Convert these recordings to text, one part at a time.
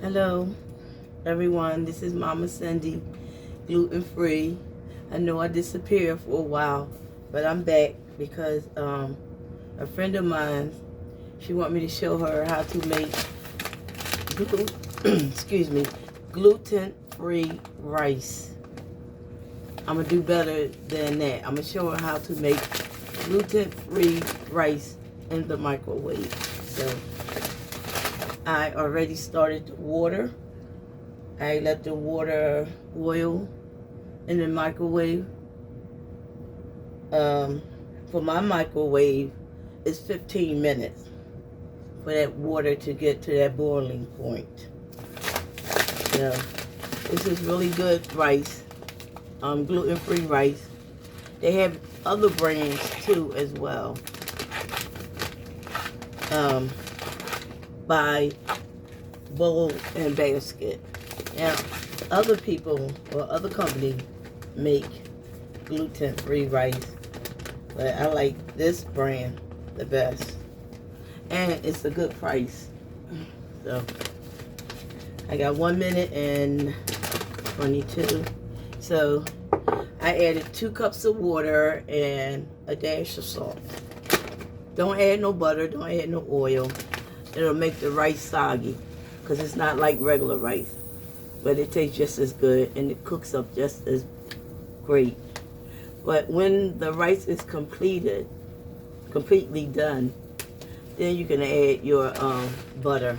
Hello, everyone. This is Mama Cindy, gluten-free. I know I disappeared for a while, but I'm back because a friend of mine, she want me to show her how to make excuse me, gluten-free rice. I'm gonna do better than that. I'm gonna show her how to make gluten-free rice in the microwave. So I already started the water. I let the water boil in the microwave. For my microwave, it's 15 minutes for that water to get to that boiling point. So this is really good rice, gluten-free rice. They have other brands too as well. By Bowl and Basket. Now, other people or other companies make gluten-free rice, but I like this brand the best, and it's a good price. So I got 1 minute and 22. So I added 2 cups of water and a dash of salt. Don't add no butter, don't add no oil. It'll make the rice soggy because it's not like regular rice, but it tastes just as good and it cooks up just as great. But when the rice is completely done, then you can add your butter.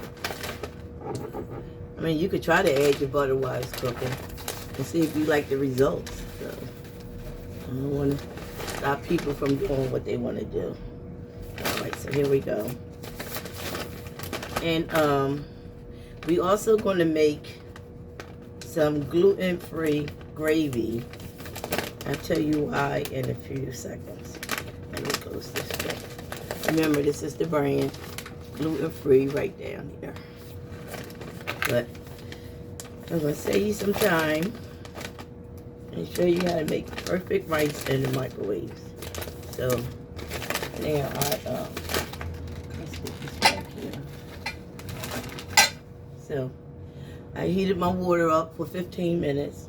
I mean, you could try to add your butter while it's cooking and see if you like the results. So I don't want to stop people from doing what they want to do. All right, so here we go. And we also going to make some gluten-free gravy. I'll tell you why in a few seconds. Let me close this back. Remember, this is the brand, gluten-free, right down here. But I'm going to save you some time and show you how to make perfect rice in the microwave. So now let's get this back here. So I heated my water up for 15 minutes.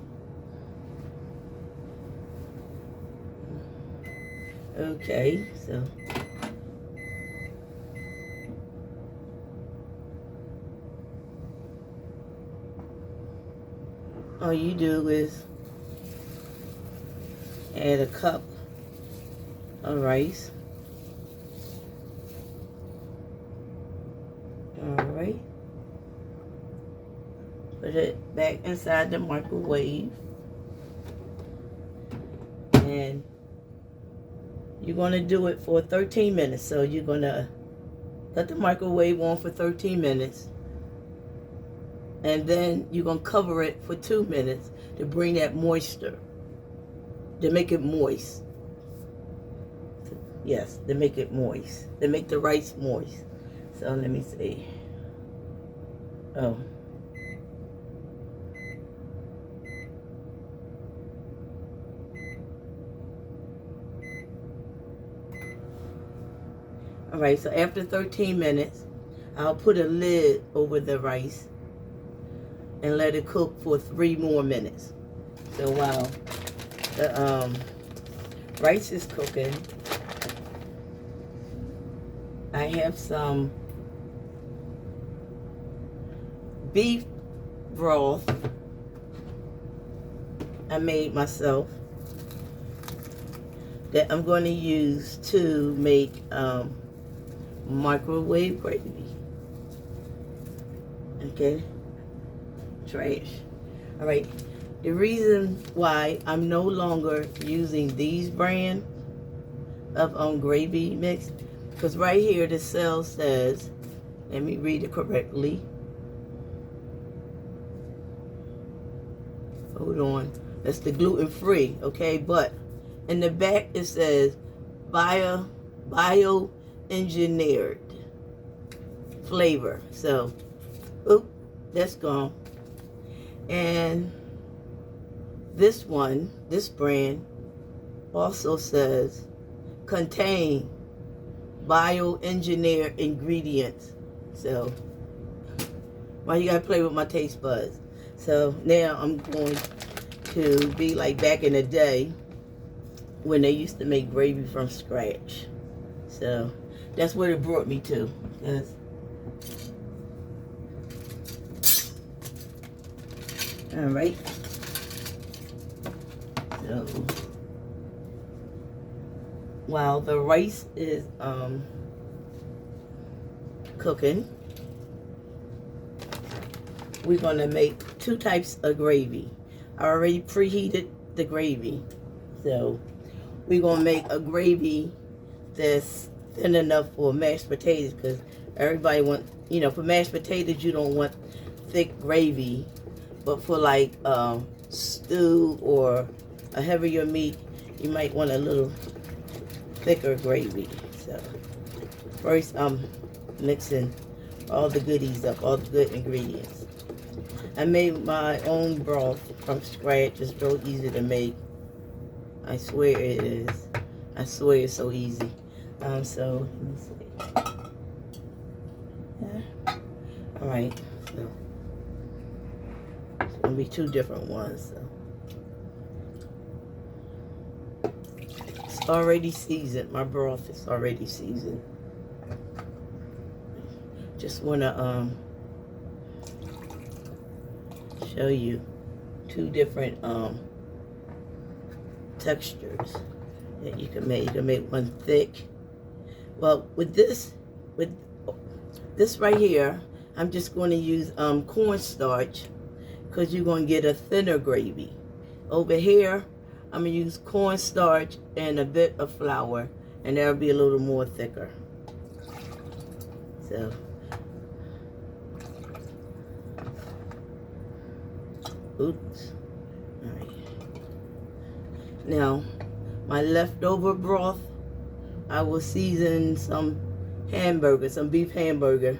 Okay, so all you do is add a cup of rice. All right. Put it back inside the microwave. And you're going to do it for 13 minutes. So you're going to let the microwave on for 13 minutes. And then you're going to cover it for 2 minutes to bring that moisture, to make it moist. Yes, to make it moist, to make the rice moist. So let me see. Oh. All right, so after 13 minutes, I'll put a lid over the rice and let it cook for 3 more minutes. So while the rice is cooking, I have some beef broth I made myself that I'm going to use to make microwave gravy. Okay, trash. All right, the reason why I'm no longer using these brand of gravy mix, because right here the cell says, let me read it correctly. Hold on, that's the gluten-free, okay, but in the back it says bio-engineered flavor. So, oop, that's gone. And this one, this brand, also says contain bioengineered ingredients. So Why you gotta play with my taste buds? So now I'm going to be like back in the day when they used to make gravy from scratch. So that's what it brought me to. All right. So while the rice is cooking, we're gonna make 2 types of gravy. I already preheated the gravy, so we're gonna make a gravy that's thin enough for mashed potatoes, because everybody wants, you know, for mashed potatoes you don't want thick gravy, but for like stew or a heavier meat, you might want a little thicker gravy. So first I'm mixing all the goodies up, all the good ingredients. I made my own broth from scratch. It's real easy to make. I swear it is. I swear it's so easy. So let me see. Yeah. All right. So it's gonna be 2 different ones. So it's already seasoned. My broth is already seasoned. Just wanna show you 2 different textures that you can make. You can make one thick. Well, with this right here, I'm just going to use cornstarch, because you're going to get a thinner gravy. Over here, I'm going to use cornstarch and a bit of flour, and that'll be a little more thicker. So oops. All right. Now, my leftover broth, I will season some hamburger, some beef hamburger,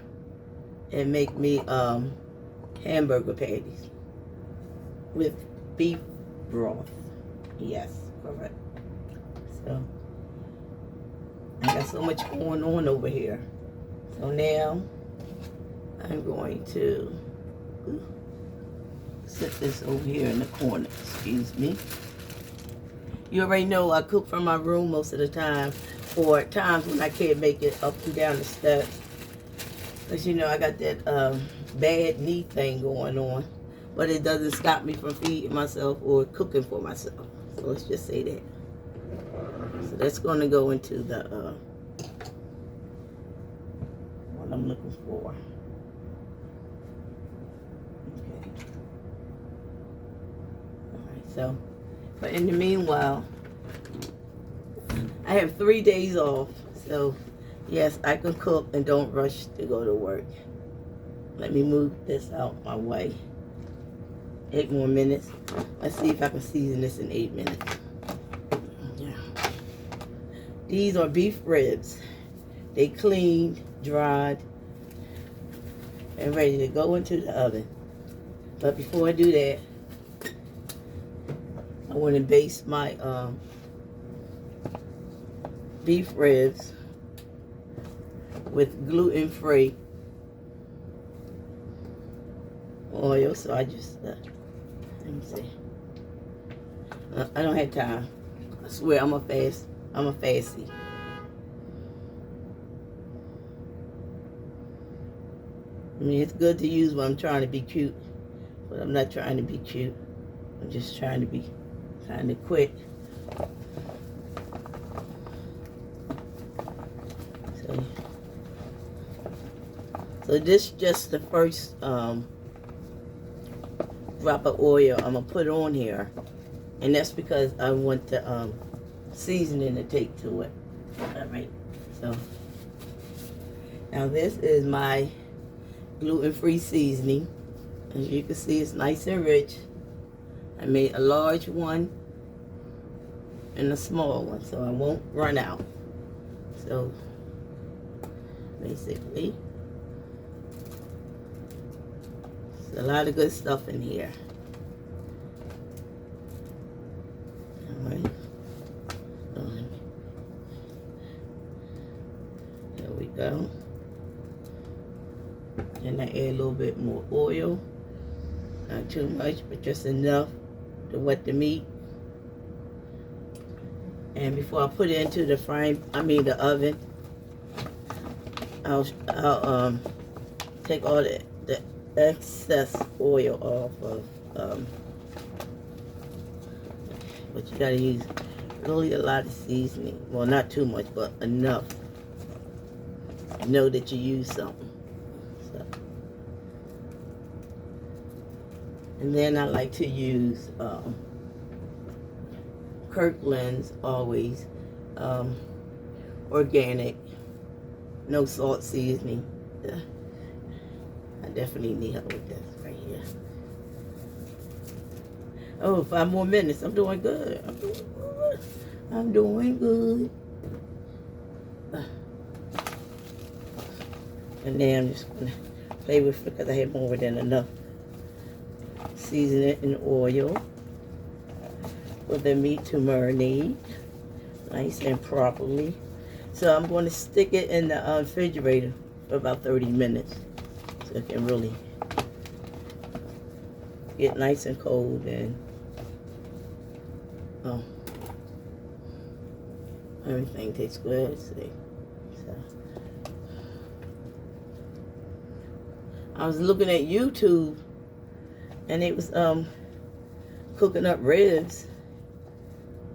and make me hamburger patties with beef broth. Yes, correct. So I got so much going on over here. So now I'm going to set this over here in the corner. Excuse me. You already know I cook from my room most of the time, or at times when I can't make it up and down the steps. Because, you know, I got that bad knee thing going on. But it doesn't stop me from feeding myself or cooking for myself. So let's just say that. So that's going to go into the, what I'm looking for. Okay. Alright, so, but in the meanwhile, I have 3 days off. So, yes, I can cook and don't rush to go to work. Let me move this out my way. 8 more minutes. Let's see if I can season this in 8 minutes. Yeah. These are beef ribs. They cleaned, dried, and ready to go into the oven. But before I do that, I want to baste my beef ribs with gluten-free oil. So I just let me see. I don't have time. I swear I'm a fastie. I mean, it's good to use when I'm trying to be cute, but I'm not trying to be cute. I'm just trying to be kind of quick. So this is just the first drop of oil I'm gonna put on here, and that's because I want the seasoning to take to it. All right. So now this is my gluten-free seasoning. As you can see, it's nice and rich. I made a large one and a small one, so I won't run out. So basically, there's a lot of good stuff in here. All right. There we go. And I add a little bit more oil. Not too much, but just enough to wet the meat. And before I put it into the the oven, I'll take all the excess oil off of, but you gotta use really a lot of seasoning. Well, not too much, but enough. Know that you use something. So. And then I like to use Kirkland's always organic, no salt seasoning. I definitely need help with this right here. Oh, 5 more minutes. I'm doing good. I'm doing good. And then I'm just gonna play with it because I have more than enough. Season it in oil for the meat to marinate nice and properly. So I'm going to stick it in the refrigerator for about 30 minutes so it can really get nice and cold and everything tastes good. See, so I was looking at YouTube and it was cooking up ribs.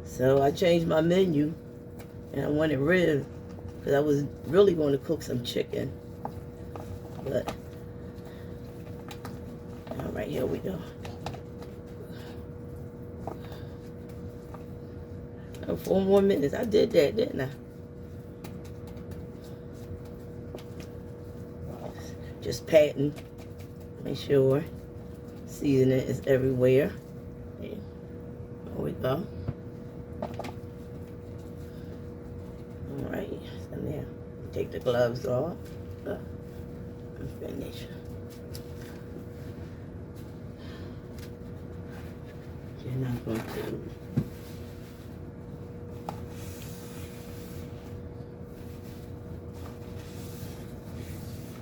So I changed my menu and I wanted ribs because I was really going to cook some chicken. But all right, here we go. Oh, 4 more minutes. I did that, didn't I? Just patting, make sure seasoning is everywhere. There we go. All right, so now take the gloves off and finish. You're not going to.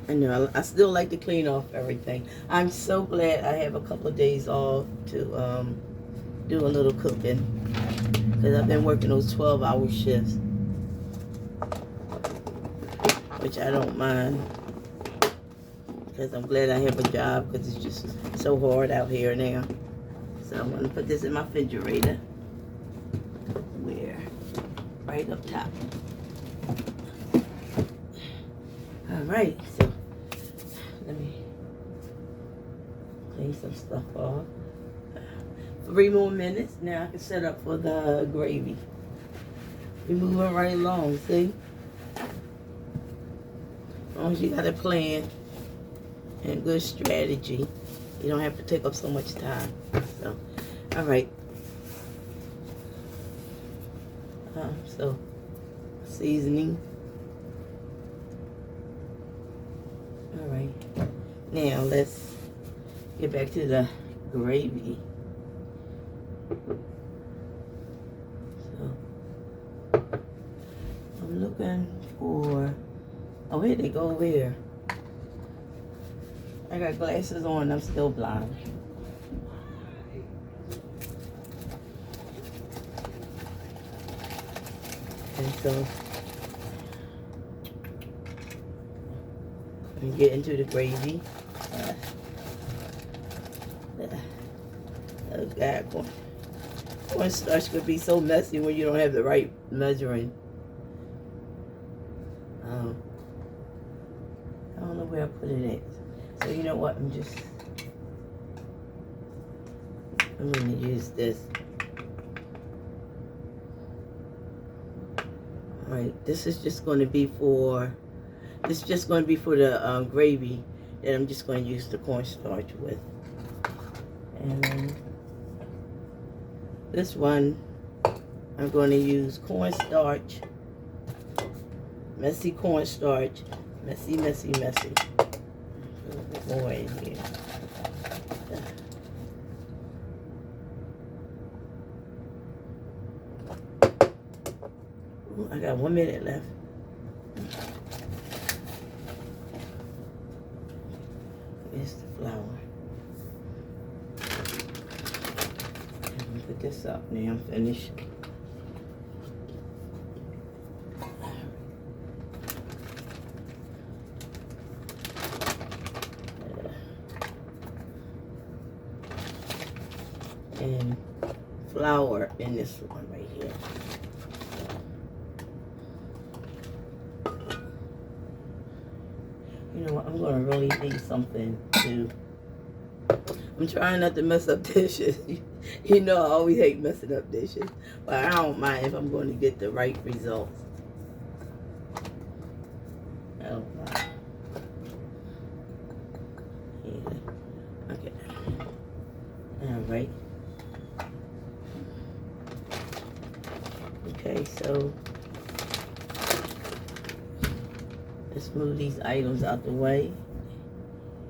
I know, I still like to clean off everything. I'm so glad I have a couple of days off to do a little cooking because I've been working those 12-hour shifts, which I don't mind because I'm glad I have a job because it's just so hard out here now. So I'm going to put this in my refrigerator. Where? Right up top. All right, so let me clean some stuff off. 3 more minutes. Now I can set up for the gravy. We're moving right along, see? As long as you got a plan and good strategy, you don't have to take up so much time. So, all right. So, seasoning. All right. Now let's get back to the gravy. So, I'm looking for, oh, here they go over here. I got glasses on, I'm still blind. And so, and get into the gravy. Oh God, cornstarch could be so messy when you don't have the right measuring. I don't know where I put it at. So you know what? I'm going to use this. All right, this is just going to be for. This is just going to be for the gravy that I'm just going to use the cornstarch with. And this one, I'm going to use cornstarch, messy cornstarch, messy, messy, messy. A little bit more in here. Ooh, I got 1 minute left. Here's the flour. And put this up now. I'm finished. And flour in this one right here. You know what? I'm going to really need something to... I'm trying not to mess up dishes. You know I always hate messing up dishes. But I don't mind if I'm going to get the right results. I don't mind. Yeah. Okay. Alright. Okay, so let's move these items out the way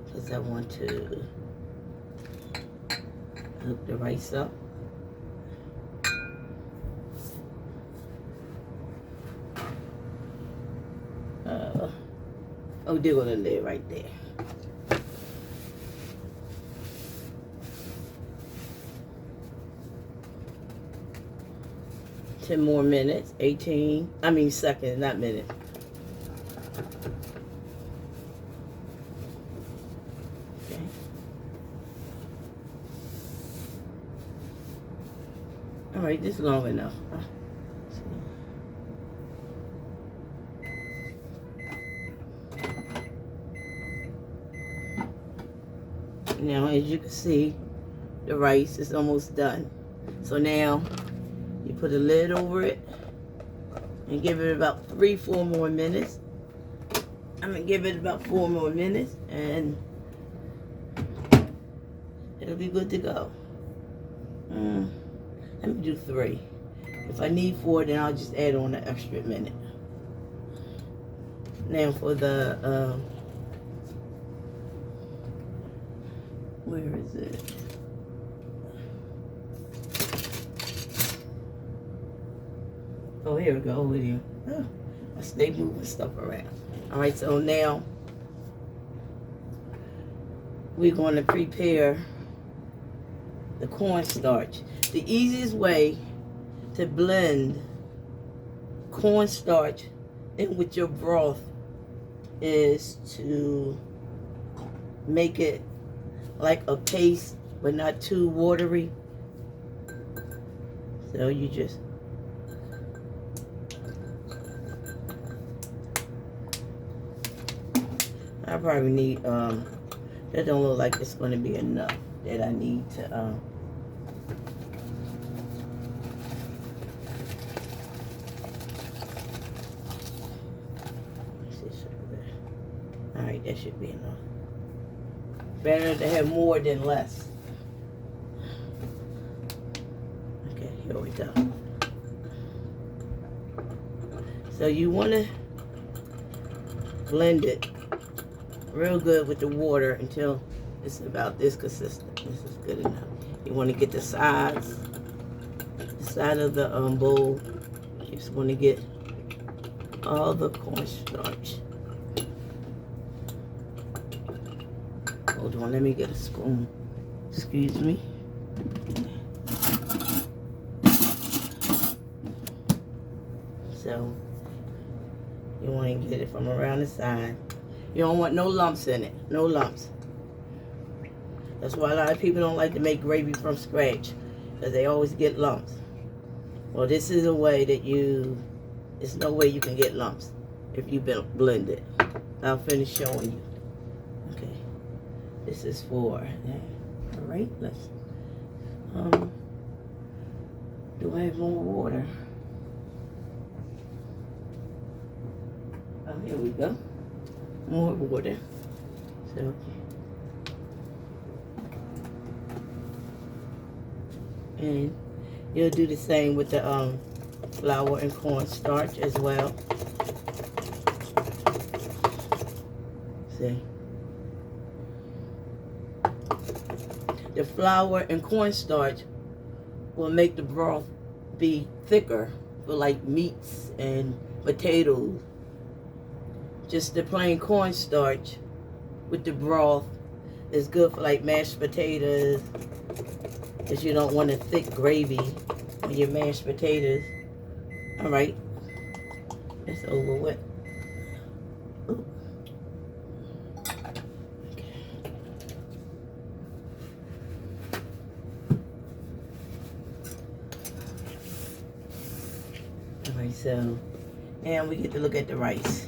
because I want to hook the rice up. Oh, there go the lid right there. Ten more minutes. 18. I mean seconds, not minutes. Okay. All right, this is long enough. Now, as you can see, the rice is almost done. So now, you put a lid over it and give it about 3-4 more minutes. I'm gonna give it about 4 more minutes and it'll be good to go. Let me do 3. If I need 4, then I'll just add on an extra minute. Now for the, where is it? Oh, here we go, over here. Oh, I stay moving stuff around. All right, so now we're going to prepare the cornstarch. The easiest way to blend cornstarch in with your broth is to make it like a paste, but not too watery. So you just I probably need that don't look like it's going to be enough that I need to all right, that should be enough. Better to have more than less. Okay, here we go. So you want to blend it real good with the water until it's about this consistent. This is good enough. You want to get the sides, the side of the bowl. You just want to get all the cornstarch. Hold on, let me get a spoon. Excuse me. So, you want to get it from around the side. You don't want no lumps in it. No lumps. That's why a lot of people don't like to make gravy from scratch, because they always get lumps. Well, this is a way that there's no way you can get lumps if you blend it. I'll finish showing you. Okay. This is for that. All right, let's, do I have more water? Oh, here we go. More water. So, and you'll do the same with the flour and cornstarch as well. See, the flour and cornstarch will make the broth be thicker for like meats and potatoes. Just the plain cornstarch with the broth It's good for like mashed potatoes, because you don't want a thick gravy on your mashed potatoes. All right, it's over with. Ooh. All right, so, and we get to look at the rice.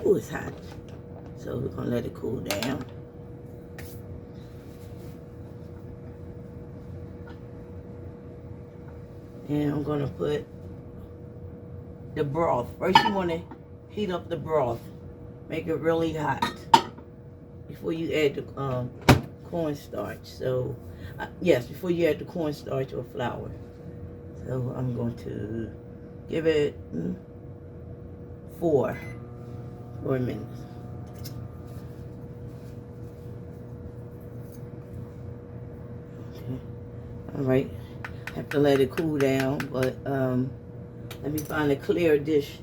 Ooh, it's hot. So we're gonna let it cool down. And I'm gonna put the broth. First you wanna heat up the broth. Make it really hot before you add the cornstarch. So, yes, before you add the cornstarch or flour. So I'm going to give it 4 minutes. Okay. All right. Have to let it cool down, but let me find a clear dish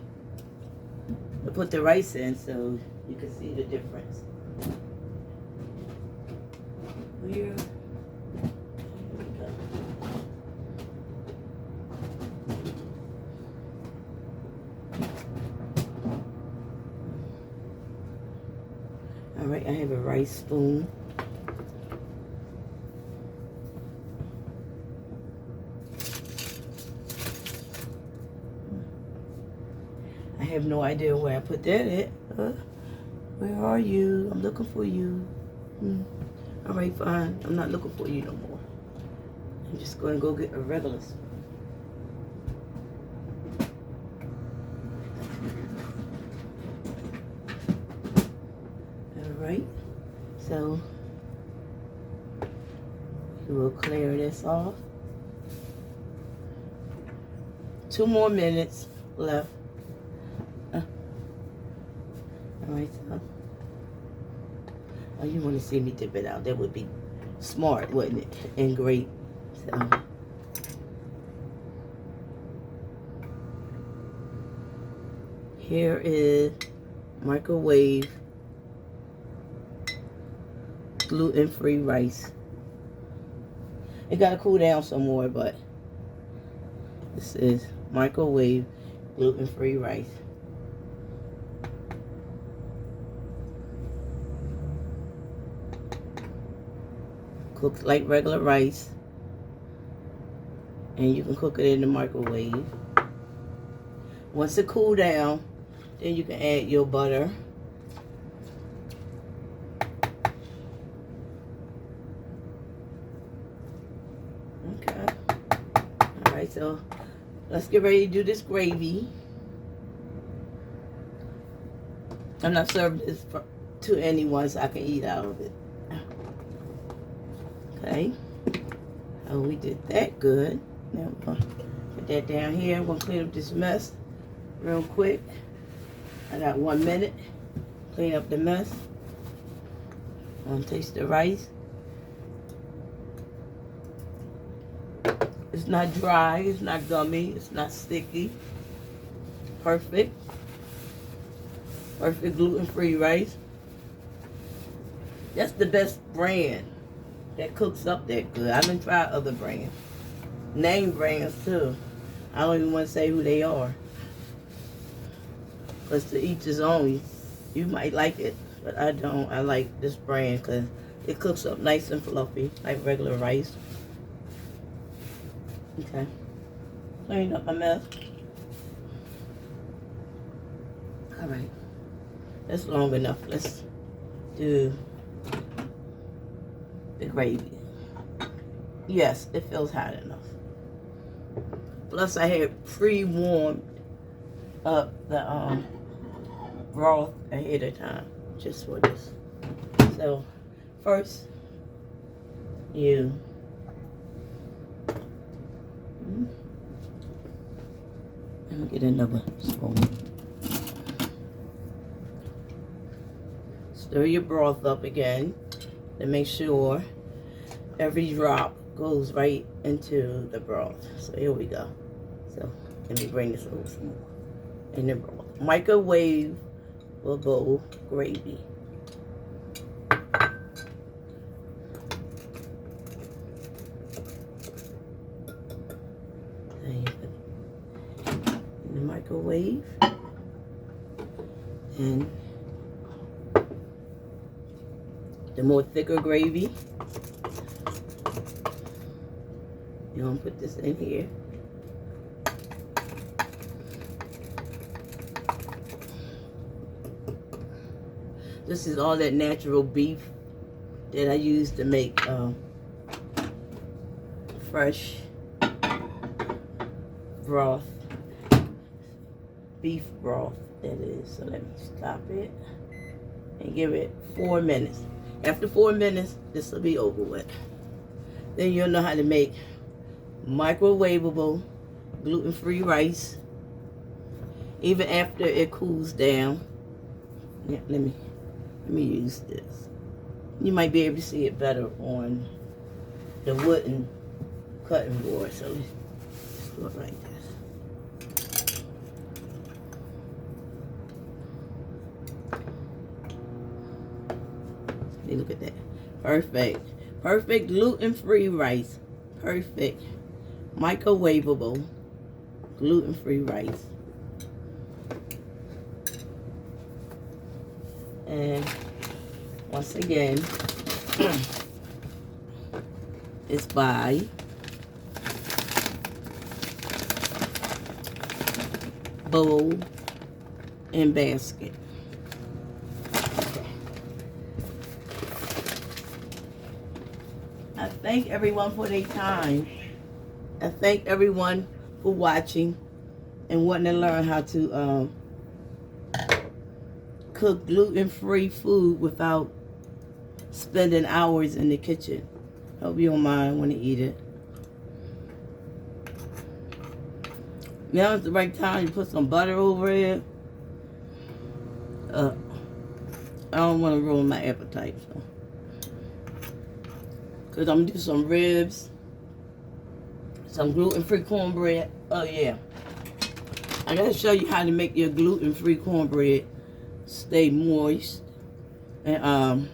to put the rice in so you can see the difference. Here. All right, I have a rice spoon. I have no idea where I put that at. Where are you? I'm looking for you. All right, fine. I'm not looking for you no more. I'm just going to go get a regular spoon. All right. So we will clear this off. 2 more minutes left. All right, so. Oh, you want to see me dip it out? That would be smart, wouldn't it? And great. So. Here is Micowave gluten-free rice. It got to cool down some more, but this is Micowave gluten-free rice. Cooked like regular rice, and you can cook it in the microwave. Once it cool down, then you can add your butter. Okay. All right, so let's get ready to do this gravy. I'm not serving this to anyone, so I can eat out of it. Okay, so we did that good. Now we're going to put that down here. We're going to clean up this mess real quick. I got 1 minute. Clean up the mess. I'm going to taste the rice. It's not dry. It's not gummy. It's not sticky. Perfect. Perfect gluten-free rice. That's the best brand that cooks up that good. I done tried other brands. Name brands too. I don't even want to say who they are. Because to each his own. You might like it, but I don't. I like this brand because it cooks up nice and fluffy, like regular rice. Okay. Clean up my mess. Alright. That's long enough. Let's do the gravy. Yes, it feels hot enough. Plus, I had pre-warmed up the broth ahead of time, just for this. So, first, you let me get another spoon. Stir your broth up again to make sure every drop goes right into the broth. So here we go. So let me bring this over some more in the broth. Micowave microwavable gravy. In the microwave. And the more thicker gravy, you're gonna put this in here. This is all that natural beef that I use to make fresh broth, beef broth, that is. So let me stop it and give it 4 minutes. After 4 minutes, this will be over with. Then you'll know how to make microwavable gluten-free rice, even after it cools down. Yeah, let me use this. You might be able to see it better on the wooden cutting board. So let's do it like this. Hey, look at that. Perfect. Perfect gluten-free rice. Perfect microwavable gluten-free rice. And once again, it's by bowl and basket. Okay. I thank everyone for their time. I thank everyone for watching and wanting to learn how to cook gluten-free food without spending hours in the kitchen. Hope you don't mind when you eat it. Now is the right time to put some butter over it. I don't want to ruin my appetite, so. Because I'm going to do some ribs, some gluten-free cornbread. Oh, yeah. I got to show you how to make your gluten-free cornbread stay moist. And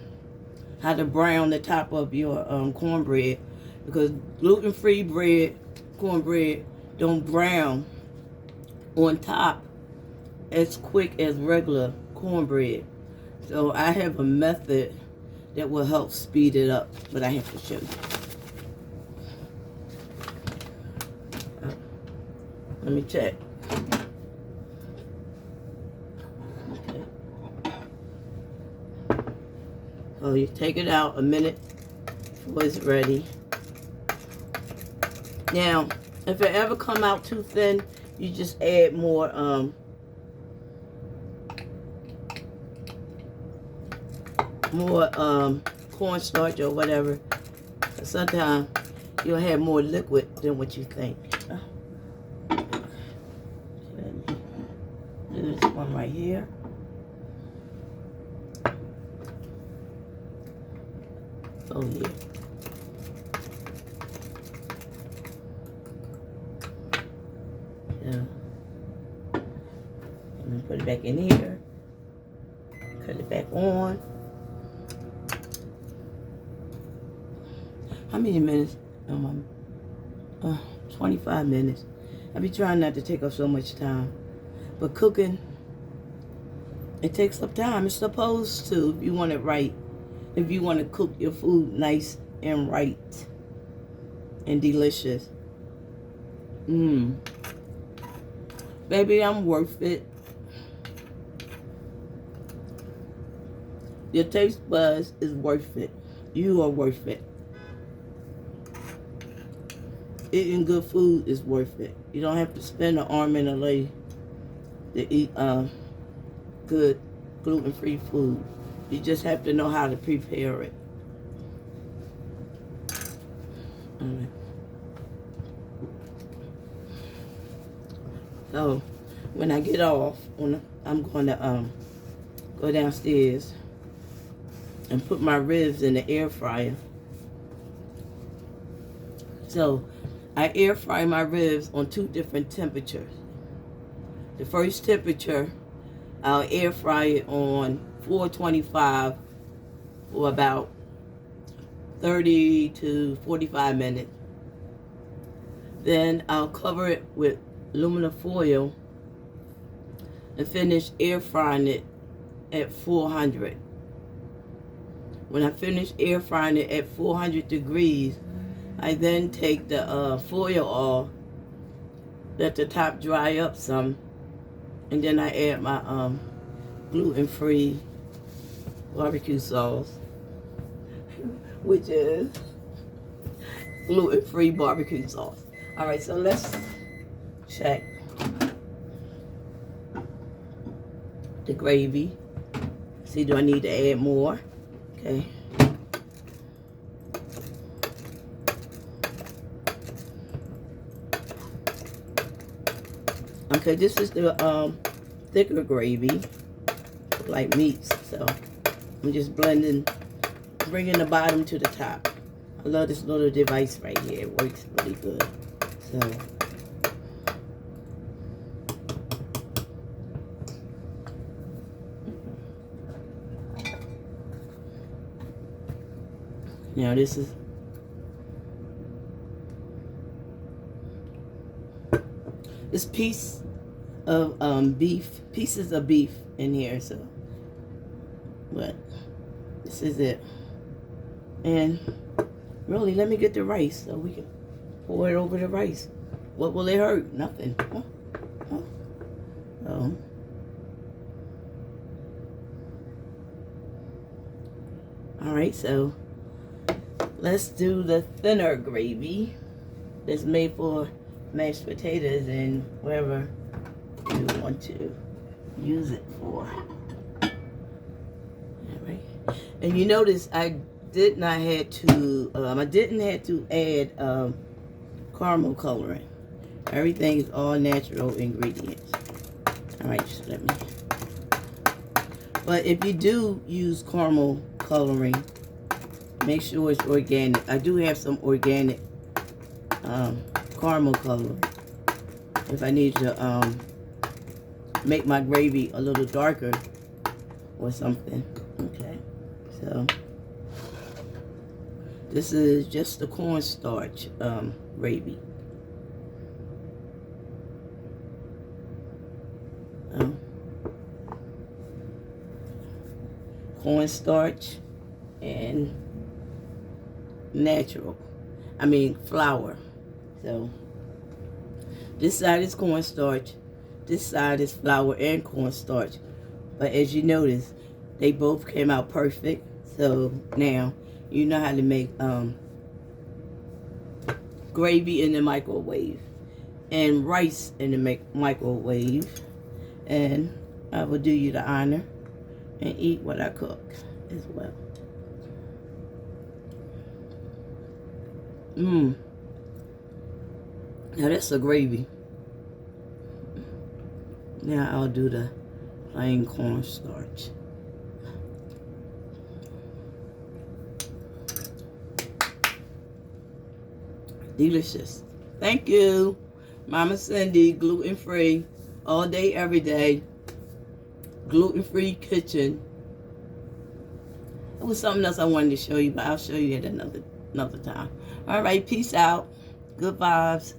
how to brown the top of your cornbread. Because gluten-free cornbread don't brown on top as quick as regular cornbread. So I have a method that will help speed it up, but I have to show you. Let me check. Okay. So you take it out a minute before it's ready. Now, if it ever come out too thin, you just add more cornstarch or whatever. Sometimes you'll have more liquid than what you think. Let me do this one right here. Oh yeah. Yeah. I'm gonna put it back in here. Cut it back on. How many minutes? 25 minutes. I be trying not to take up so much time. But cooking, it takes up time. It's supposed to, if you want it right. If you want to cook your food nice and right and delicious. Baby, I'm worth it. Your taste buds is worth it. You are worth it. Eating good food is worth it. You don't have to spend an arm and a leg to eat good gluten-free food. You just have to know how to prepare it. Alright. So when I get off, I'm going to go downstairs and put my ribs in the air fryer. So I air fry my ribs on 2 different temperatures. The first temperature I'll air fry it on 425 for about 30 to 45 minutes. Then I'll cover it with aluminum foil and finish air frying it at 400. When I finish air frying it at 400 degrees, I then take the foil off, let the top dry up some, and then I add my gluten-free barbecue sauce, which is gluten-free barbecue sauce. All right, so let's check the gravy. See, do I need to add more? Okay. Okay, this is the thicker gravy, like meats. So I'm just blending, bringing the bottom to the top. I love this little device right here. It works really good. So now this is this piece of beef, pieces of beef in here. So, but this is it. And really, let me get the rice so we can pour it over the rice. What will it hurt? Nothing. Huh? Huh? Oh. All right, so let's do the thinner gravy that's made for mashed potatoes and whatever you want to use it for. All right. And you notice I did not have to, I didn't have to add caramel coloring. Everything is all natural ingredients. All right, just let me. But if you do use caramel coloring, make sure it's organic. I do have some organic caramel coloring if I need to make my gravy a little darker or something. Okay, so this is just the cornstarch gravy. Cornstarch and natural, flour. So this side is cornstarch, this side is flour and cornstarch. But as you notice, they both came out perfect. So now you know how to make gravy in the microwave and rice in the microwave. And I will do you the honor and eat what I cook as well. Now that's a gravy. Now I'll do the plain cornstarch. Delicious. Thank you, Mama Cindy. Gluten-free, all day, every day. Gluten-free kitchen. It was something else I wanted to show you, but I'll show you at another time. All right, peace out. Good vibes.